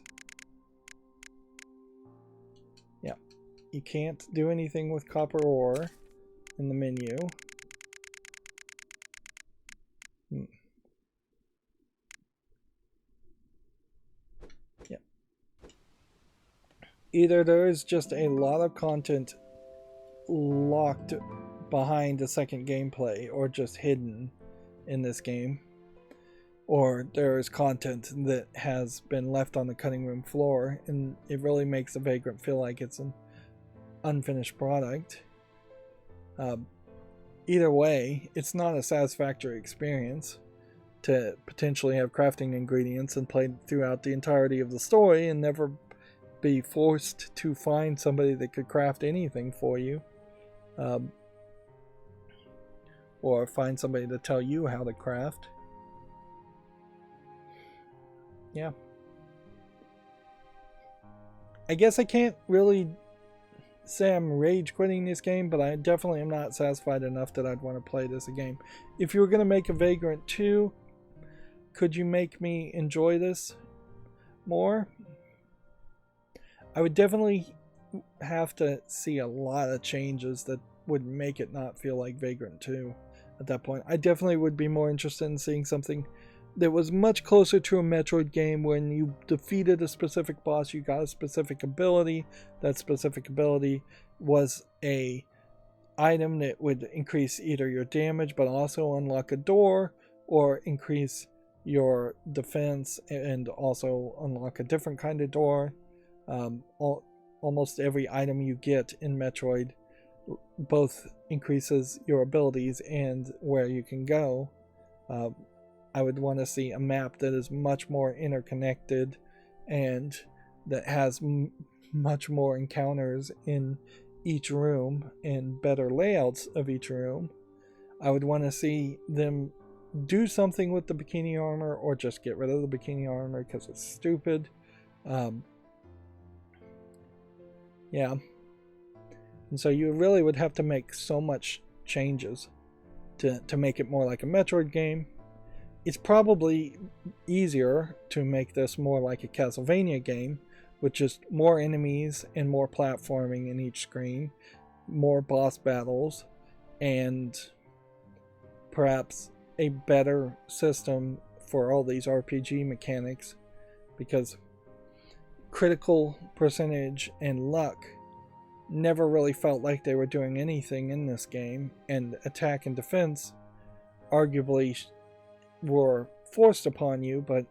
Yeah, you can't do anything with copper ore in the menu. Yeah. Either there is just a lot of content locked behind the second gameplay or just hidden in this game, or there is content that has been left on the cutting room floor, and it really makes the Vagrant feel like it's an unfinished product. Either way, it's not a satisfactory experience to potentially have crafting ingredients and play throughout the entirety of the story and never be forced to find somebody that could craft anything for you, or find somebody to tell you how to craft. Yeah, I guess I can't really say I'm rage quitting this game, but I definitely am not satisfied enough that I'd want to play this again. If you were going to make a Vagrant 2, could you make me enjoy this more? I would definitely have to see a lot of changes that would make it not feel like Vagrant 2 at that point. I definitely would be more interested in seeing something that was much closer to a Metroid game. When you defeated a specific boss, you got a specific ability. That specific ability was a item that would increase either your damage but also unlock a door, or increase your defense and also unlock a different kind of door. Almost every item you get in Metroid both increases your abilities and where you can go. I would want to see a map that is much more interconnected and that has much more encounters in each room and better layouts of each room. I would want to see them do something with the bikini armor, or just get rid of the bikini armor because it's stupid. Yeah. And so you really would have to make so much changes to make it more like a Metroid game. It's probably easier to make this more like a Castlevania game, with just more enemies and more platforming in each screen, more boss battles, and perhaps a better system for all these RPG mechanics, because critical percentage and luck never really felt like they were doing anything in this game, and attack and defense arguably were forced upon you, but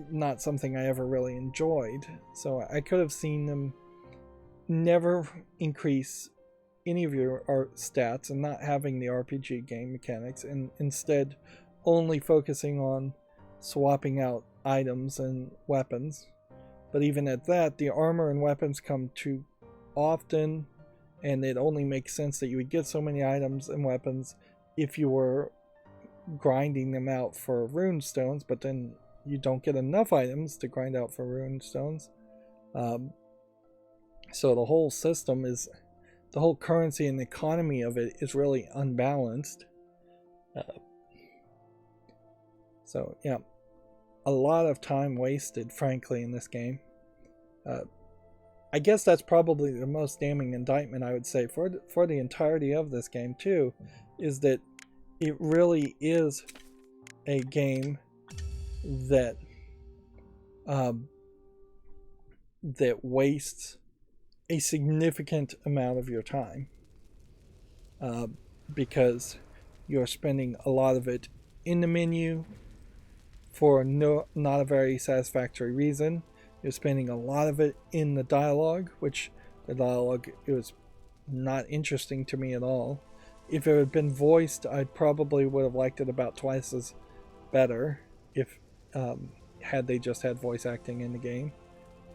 not something I ever really enjoyed. So I could have seen them never increase any of your stats and not having the RPG game mechanics, and instead only focusing on swapping out items and weapons. But even at that, the armor and weapons come too often, and it only makes sense that you would get so many items and weapons if you were grinding them out for rune stones, but then you don't get enough items to grind out for rune stones. So the whole system is, the whole currency and economy of it is really unbalanced. So yeah, a lot of time wasted, frankly, in this game. I guess that's probably the most damning indictment, I would say, for the entirety of this game too, is that it really is a game that that wastes a significant amount of your time, because you're spending a lot of it in the menu for not a very satisfactory reason. You're spending a lot of it in the dialogue, which the dialogue, it was not interesting to me at all. If it had been voiced, I probably would have liked it about twice as better if had they just had voice acting in the game.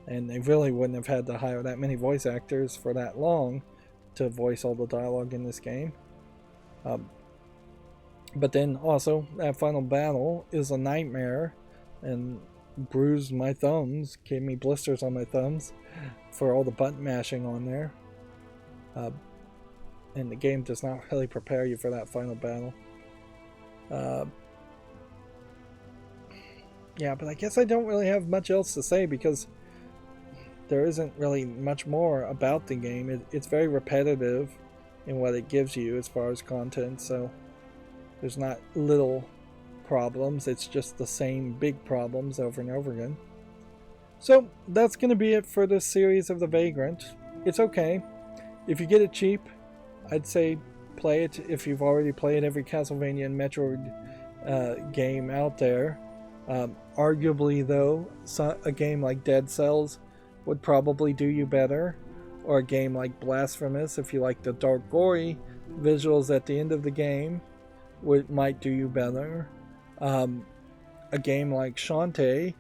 And they really wouldn't have had to hire that many voice actors for that long to voice all the dialogue in this game. But then also, that final battle is a nightmare and bruised my thumbs, gave me blisters on my thumbs for all the button mashing on there. And the game does not really prepare you for that final battle. Yeah, but I guess I don't really have much else to say because there isn't really much more about the game. It's very repetitive in what it gives you as far as content, so there's not little problems, it's just the same big problems over and over again. So that's going to be it for this series of The Vagrant. It's okay. If you get it cheap, I'd say play it if you've already played every Castlevania and Metroid game out there. Arguably, though, a game like Dead Cells would probably do you better, or a game like Blasphemous, if you like the dark, gory visuals at the end of the game, might do you better. A game like Shantae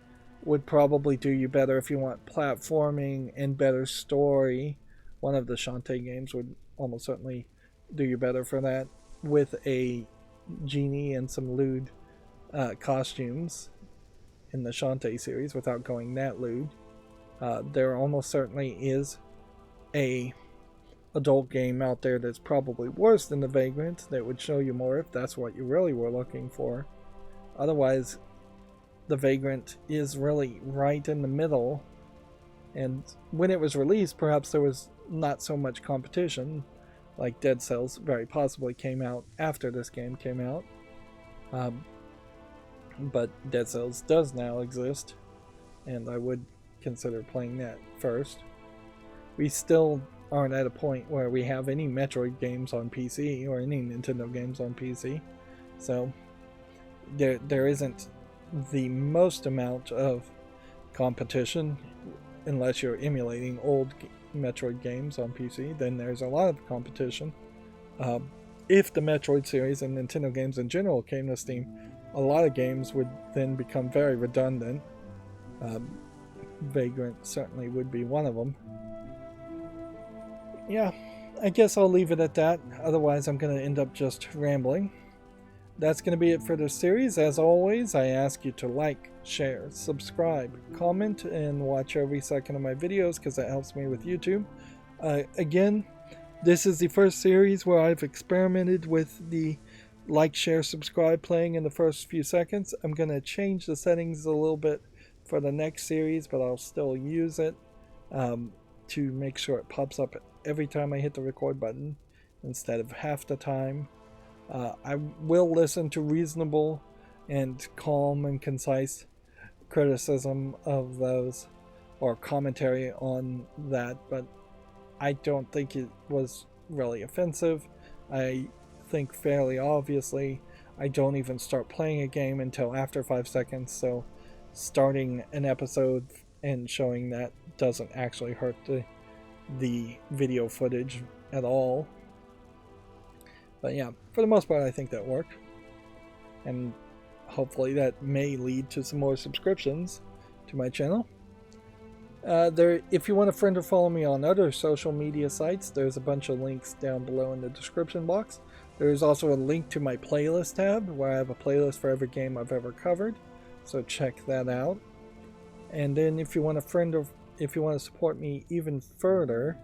would probably do you better if you want platforming and better story. One of the Shantae games would almost certainly do you better for that, with a genie and some lewd costumes in the Shantae series without going that lewd. There almost certainly is a adult game out there that's probably worse than The Vagrant that would show you more if that's what you really were looking for. Otherwise, The Vagrant is really right in the middle, and when it was released, perhaps there was not so much competition, like Dead Cells very possibly came out after this game came out. But Dead Cells does now exist, and I would consider playing that first. We still aren't at a point where we have any Metroid games on PC or any Nintendo games on PC, so there isn't the most amount of competition unless you're emulating old Metroid games on PC. Then there's a lot of competition. If the Metroid series and Nintendo games in general came to Steam, a lot of games would then become very redundant. Vagrant certainly would be one of them. Yeah, I guess I'll leave it at that. Otherwise, I'm going to end up just rambling. That's going to be it for this series. As always, I ask you to like, share, subscribe, comment, and watch every second of my videos because that helps me with YouTube. Again, this is the first series where I've experimented with the like, share, subscribe playing in the first few seconds. I'm going to change the settings a little bit for the next series, but I'll still use it to make sure it pops up every time I hit the record button instead of half the time. I will listen to reasonable and calm and concise criticism of those, or commentary on that, but I don't think it was really offensive. I think fairly obviously I don't even start playing a game until after 5 seconds, so starting an episode and showing that doesn't actually hurt the video footage at all. But yeah, for the most part, I think that worked. And hopefully that may lead to some more subscriptions to my channel. If you want to friend or follow me on other social media sites, there's a bunch of links down below in the description box. There is also a link to my playlist tab, where I have a playlist for every game I've ever covered, so check that out. And then if you want to friend or if you want to support me even further,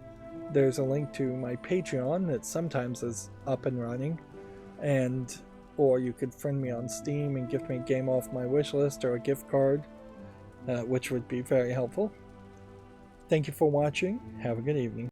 there's a link to my Patreon that sometimes is up and running, or you could friend me on Steam and gift me a game off my wishlist or a gift card, which would be very helpful. Thank you for watching. Have a good evening.